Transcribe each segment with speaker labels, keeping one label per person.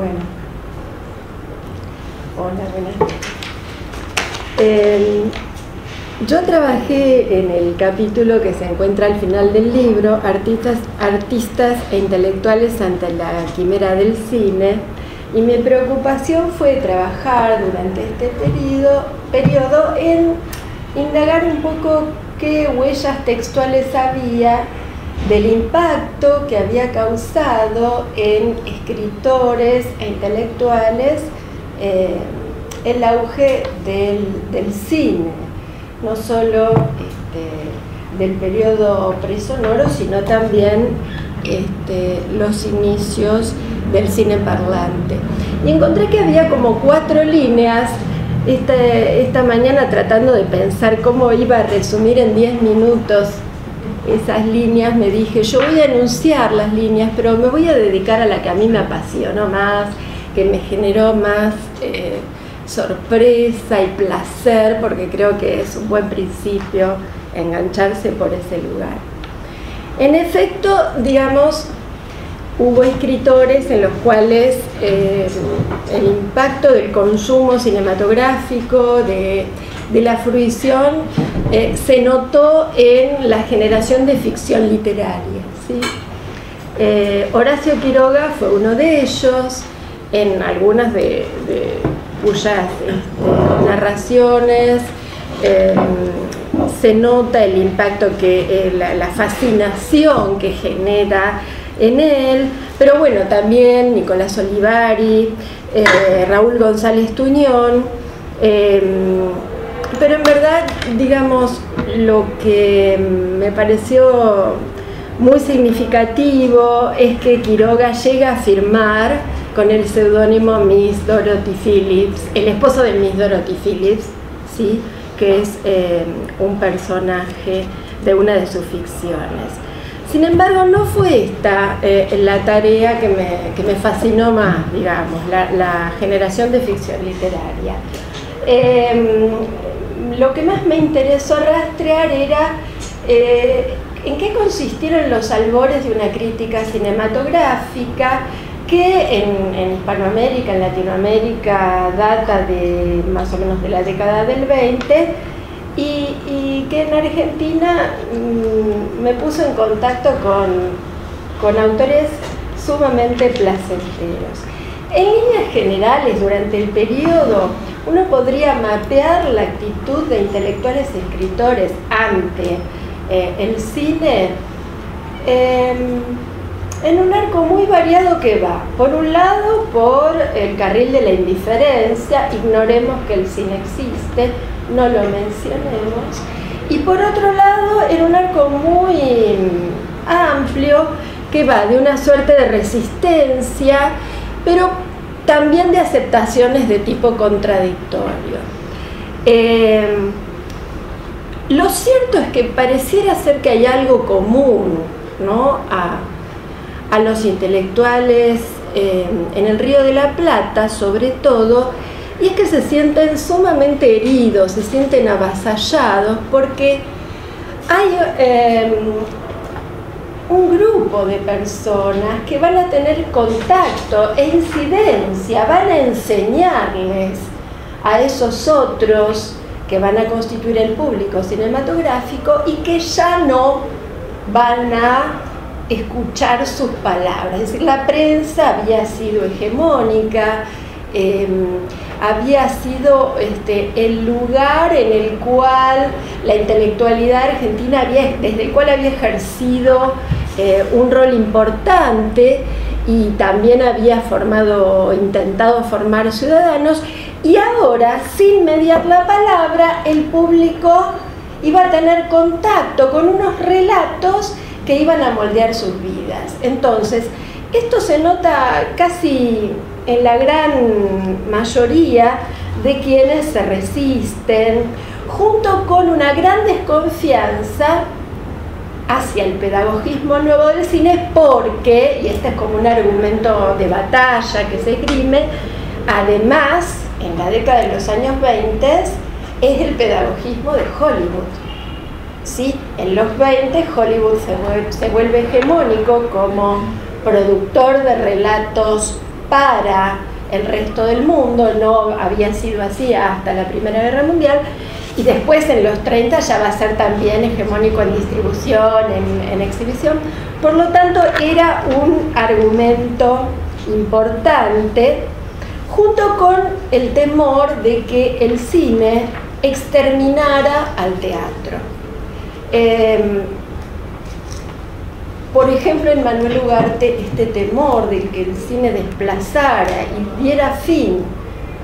Speaker 1: Bueno, hola, buenas noches. Yo trabajé en el capítulo que se encuentra al final del libro, artistas e intelectuales ante la quimera del cine, y mi preocupación fue trabajar durante este periodo en indagar un poco qué huellas textuales había del impacto que había causado en escritores e intelectuales el auge del cine, no solo del periodo presonoro, sino también los inicios del cine parlante. Y encontré que había como 4 líneas. Esta mañana, tratando de pensar cómo iba a resumir en 10 minutos esas líneas, me dije, yo voy a enunciar las líneas, pero me voy a dedicar a la que a mí me apasionó más, que me generó más sorpresa y placer, porque creo que es un buen principio engancharse por ese lugar. En efecto, digamos, hubo escritores en los cuales el impacto del consumo cinematográfico, de la fruición, se notó en la generación de ficción literaria, ¿sí? Horacio Quiroga fue uno de ellos, en algunas de cuyas narraciones se nota el impacto que la fascinación que genera en él, pero bueno, también Nicolás Olivari, Raúl González Tuñón, pero en verdad, digamos, lo que me pareció muy significativo es que Quiroga llega a firmar con el seudónimo Miss Dorothy Phillips, el esposo de Miss Dorothy Phillips, ¿sí? Que es un personaje de una de sus ficciones. Sin embargo, no fue esta la tarea que me fascinó más, digamos, la generación de ficción literaria. Lo que más me interesó rastrear era en qué consistieron los albores de una crítica cinematográfica que en Hispanoamérica, en Latinoamérica, data de más o menos de la década del 20, y que en Argentina me puso en contacto con autores sumamente placenteros. En líneas generales, durante el periodo, uno podría mapear la actitud de intelectuales y escritores ante el cine en un arco muy variado que va, por un lado, por el carril de la indiferencia, ignoremos que el cine existe, no lo mencionemos, y por otro lado, en un arco muy amplio que va de una suerte de resistencia, pero también de aceptaciones de tipo contradictorio. Lo cierto es que pareciera ser que hay algo común, ¿no?, a los intelectuales en el Río de la Plata, sobre todo, y es que se sienten sumamente heridos, se sienten avasallados, porque hay un grupo de personas que van a tener contacto e incidencia, van a enseñarles a esos otros que van a constituir el público cinematográfico y que ya no van a escuchar sus palabras. Es decir, la prensa había sido hegemónica, había sido el lugar en el cual la intelectualidad argentina desde el cual había ejercido un rol importante y también había intentado formar ciudadanos, y ahora, sin mediar la palabra, el público iba a tener contacto con unos relatos que iban a moldear sus vidas. Entonces, esto se nota casi en la gran mayoría de quienes se resisten, junto con una gran desconfianza hacia el pedagogismo nuevo del cine, porque, y este es como un argumento de batalla que se esgrime, además, en la década de los años 20, es el pedagogismo de Hollywood. ¿Sí? En los 20 Hollywood se vuelve hegemónico como productor de relatos para el resto del mundo, no había sido así hasta la Primera Guerra Mundial, y después en los 30 ya va a ser también hegemónico en distribución, en exhibición. Por lo tanto, era un argumento importante, junto con el temor de que el cine exterminara al teatro. Por ejemplo, en Manuel Ugarte, este temor de que el cine desplazara y diera fin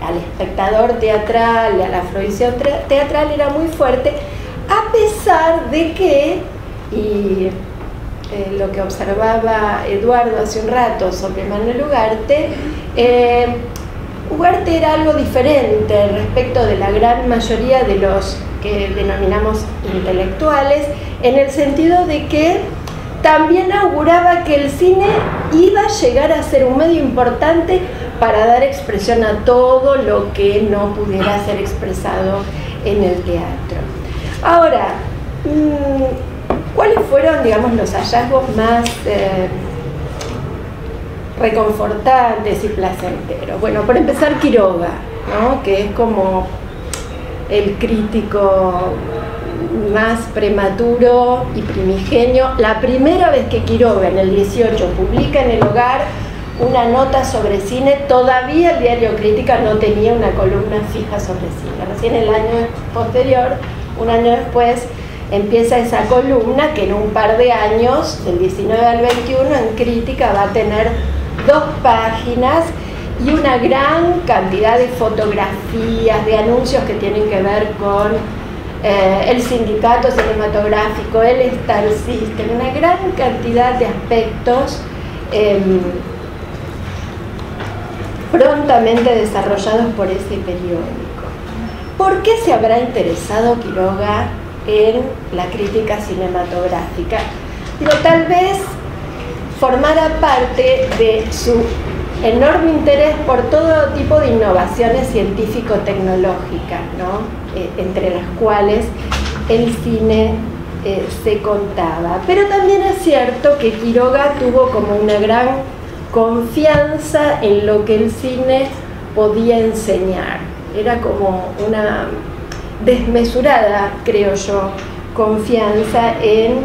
Speaker 1: al espectador teatral, a la fruición teatral, era muy fuerte, a pesar de que, y lo que observaba Eduardo hace un rato sobre Manuel Ugarte, Ugarte era algo diferente respecto de la gran mayoría de los que denominamos intelectuales, en el sentido de que también auguraba que el cine iba a llegar a ser un medio importante para dar expresión a todo lo que no pudiera ser expresado en el teatro. Ahora, ¿cuáles fueron, digamos, los hallazgos más reconfortantes y placenteros? Bueno, por empezar, Quiroga, ¿no?, que es como el crítico más prematuro y primigenio. La primera vez que Quiroga, en el 18, publica en El Hogar una nota sobre cine, todavía el diario Crítica no tenía una columna fija sobre cine. Recién el año posterior, un año después, empieza esa columna que en un par de años, del 19 al 21, en Crítica va a tener 2 páginas y una gran cantidad de fotografías, de anuncios que tienen que ver con el sindicato cinematográfico, el Star System, una gran cantidad de aspectos prontamente desarrollados por ese periódico. ¿Por qué se habrá interesado Quiroga en la crítica cinematográfica? Pero tal vez formara parte de su enorme interés por todo tipo de innovaciones científico-tecnológicas, ¿no?, entre las cuales el cine se contaba. Pero también es cierto que Quiroga tuvo como una gran confianza en lo que el cine podía enseñar. Era como una desmesurada, creo yo, confianza en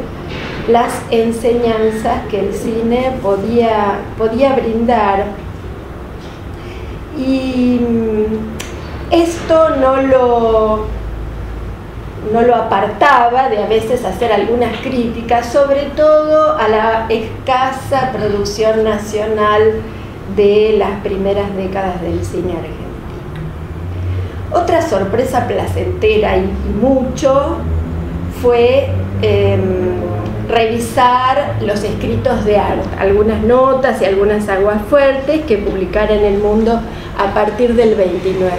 Speaker 1: las enseñanzas que el cine podía brindar. Y esto no lo apartaba de a veces hacer algunas críticas, sobre todo a la escasa producción nacional de las primeras décadas del cine argentino. Otra sorpresa placentera y mucho fue revisar los escritos de Arlt, algunas notas y algunas aguafuertes que publicara en El Mundo a partir del 29.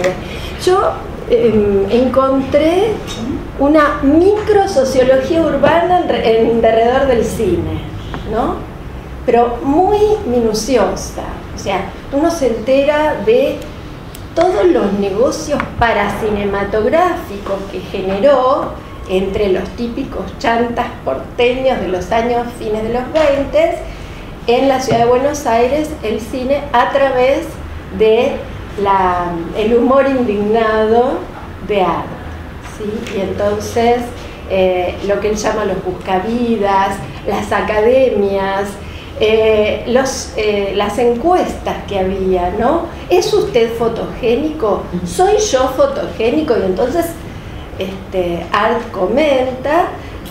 Speaker 1: Yo encontré una microsociología urbana alrededor del cine, ¿no?, pero muy minuciosa. O sea, uno se entera de todos los negocios paracinematográficos que generó entre los típicos chantas porteños de los años fines de los 20 en la ciudad de Buenos Aires, el cine a través de el humor indignado de Arlt, ¿sí? Y entonces lo que él llama los buscavidas, las academias, las encuestas que había, ¿no? ¿Es usted fotogénico? ¿Soy yo fotogénico? Y entonces Arlt comenta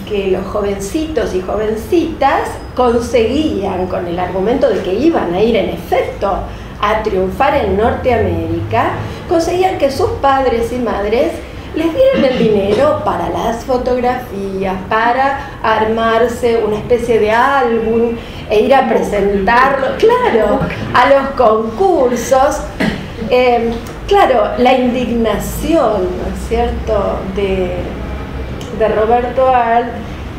Speaker 1: que los jovencitos y jovencitas conseguían, con el argumento de que iban a ir en efecto a triunfar en Norteamérica, conseguían que sus padres y madres les dieran el dinero para las fotografías, para armarse una especie de álbum e ir a presentarlo, claro, a los concursos. Claro, la indignación, ¿no es cierto?, de Roberto Arlt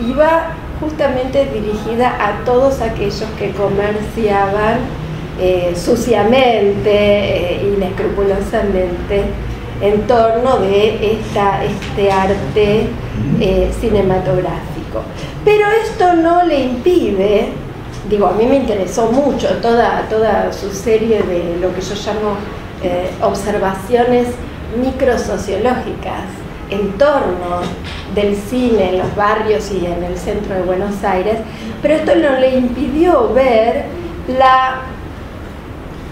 Speaker 1: iba justamente dirigida a todos aquellos que comerciaban suciamente, inescrupulosamente en torno de este arte cinematográfico. Pero esto no le impide digo, a mí me interesó mucho toda su serie de lo que yo llamo observaciones microsociológicas en torno del cine en los barrios y en el centro de Buenos Aires, pero esto no le impidió ver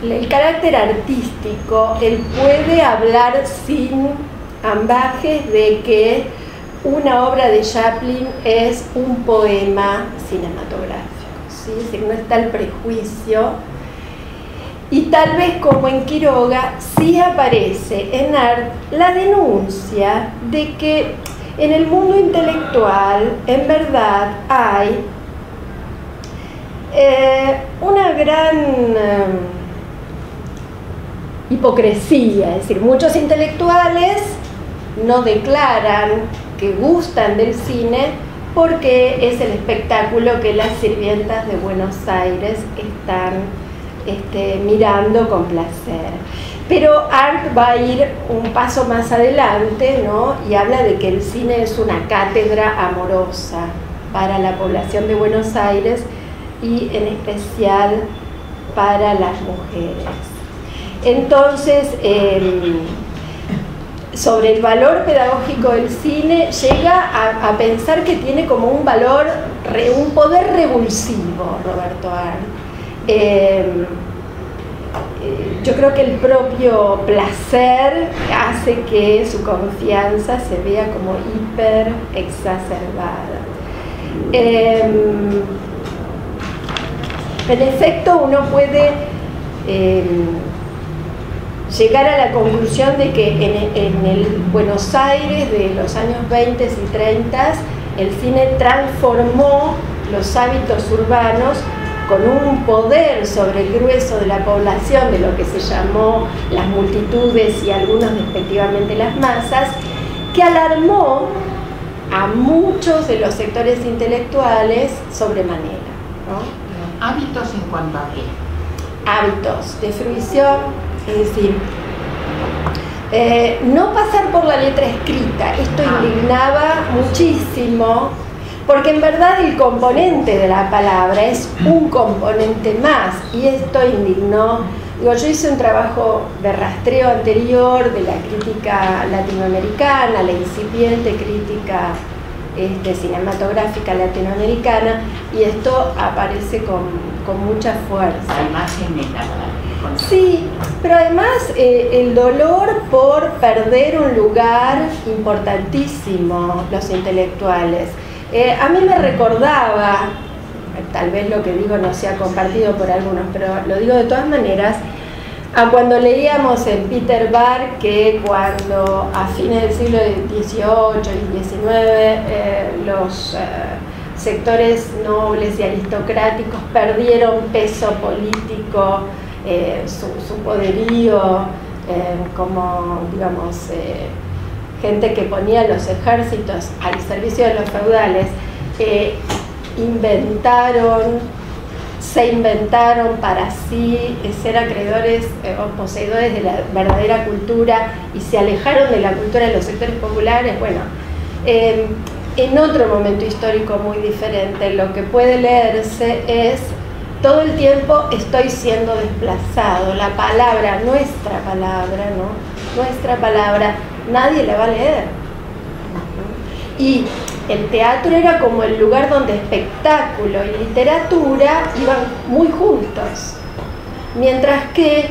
Speaker 1: el carácter artístico. Él puede hablar sin ambajes de que una obra de Chaplin es un poema cinematográfico, ¿sí? Es decir, no está el prejuicio. Y tal vez como en Quiroga sí aparece en Art la denuncia de que en el mundo intelectual en verdad hay una gran hipocresía, es decir, muchos intelectuales no declaran que gustan del cine porque es el espectáculo que las sirvientas de Buenos Aires están mirando con placer. Pero Art va a ir un paso más adelante, ¿no? Y habla de que el cine es una cátedra amorosa para la población de Buenos Aires y en especial para las mujeres. Entonces, sobre el valor pedagógico del cine, llega a pensar que tiene como un valor, un poder revulsivo, Roberto Arlt. Yo creo que el propio placer hace que su confianza se vea como hiper exacerbada. En efecto, uno puede llegar a la conclusión de que en el Buenos Aires de los años 20 y 30 el cine transformó los hábitos urbanos con un poder sobre el grueso de la población, de lo que se llamó las multitudes y algunos despectivamente las masas, que alarmó a muchos de los sectores intelectuales sobremanera, ¿no?
Speaker 2: ¿Hábitos en cuanto a qué?
Speaker 1: Hábitos de fruición, es decir, no pasar por la letra escrita. Esto indignaba muchísimo, porque en verdad el componente de la palabra es un componente más, y esto indignó. Digo, yo hice un trabajo de rastreo anterior de la crítica latinoamericana, la incipiente crítica cinematográfica latinoamericana, y esto aparece con mucha fuerza.
Speaker 2: Además en meta.
Speaker 1: Sí, pero además el dolor por perder un lugar importantísimo, los intelectuales. A mí me recordaba, tal vez lo que digo no sea compartido por algunos, pero lo digo de todas maneras, a cuando leíamos en Peter Barr que cuando a fines del siglo XVIII y XIX los sectores nobles y aristocráticos perdieron peso político, su poderío, como digamos gente que ponía los ejércitos al servicio de los feudales, se inventaron para sí ser acreedores o poseedores de la verdadera cultura y se alejaron de la cultura de los sectores populares. Bueno, en otro momento histórico muy diferente, lo que puede leerse es: todo el tiempo estoy siendo desplazado, la palabra, nuestra palabra, ¿no? Nuestra palabra, nadie la va a leer. Y el teatro era como el lugar donde espectáculo y literatura iban muy juntos, mientras que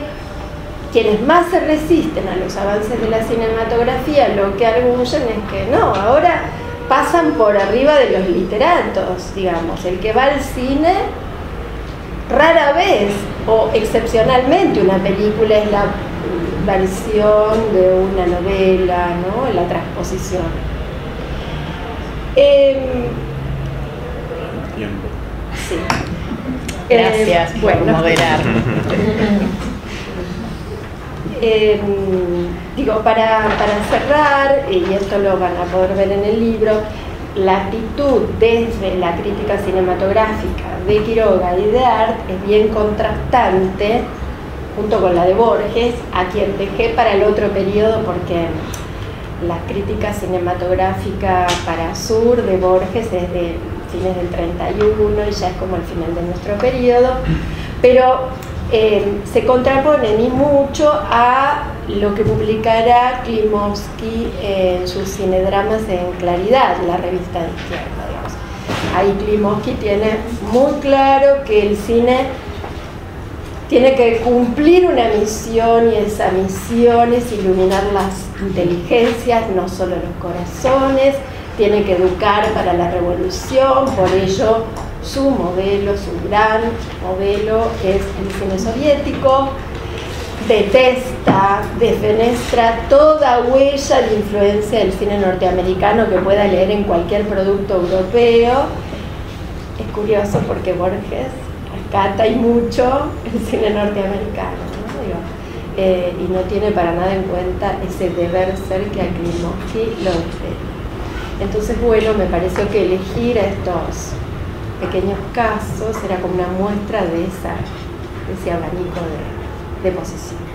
Speaker 1: quienes más se resisten a los avances de la cinematografía lo que arguyen es que no, ahora pasan por arriba de los literatos, digamos. El que va al cine, rara vez o excepcionalmente una película es la versión de una novela, ¿no? La transposición.
Speaker 3: Tiempo.
Speaker 1: Sí.
Speaker 2: Gracias por moderar.
Speaker 1: Digo, para cerrar, y esto lo van a poder ver en el libro, la actitud desde la crítica cinematográfica de Quiroga y de Arlt es bien contrastante, junto con la de Borges, a quien dejé para el otro periodo porque la crítica cinematográfica para Sur de Borges es de fines del 31 y ya es como el final de nuestro periodo, pero se contraponen y mucho a lo que publicará Klimovsky en sus cinedramas en Claridad, la revista de izquierda, digamos. Ahí Klimovsky tiene muy claro que el cine tiene que cumplir una misión, y esa misión es iluminar las inteligencias, no solo los corazones, tiene que educar para la revolución, por ello su modelo, su gran modelo es el cine soviético. Detesta, defenestra toda huella de influencia del cine norteamericano que pueda leer en cualquier producto europeo. Es curioso porque Borges rescata y mucho el cine norteamericano, ¿no? Digo, y no tiene para nada en cuenta ese deber ser que a Klimovsky lo desea. Entonces, bueno, me pareció que elegir a estos pequeños casos era como una muestra de ese abanico de posición.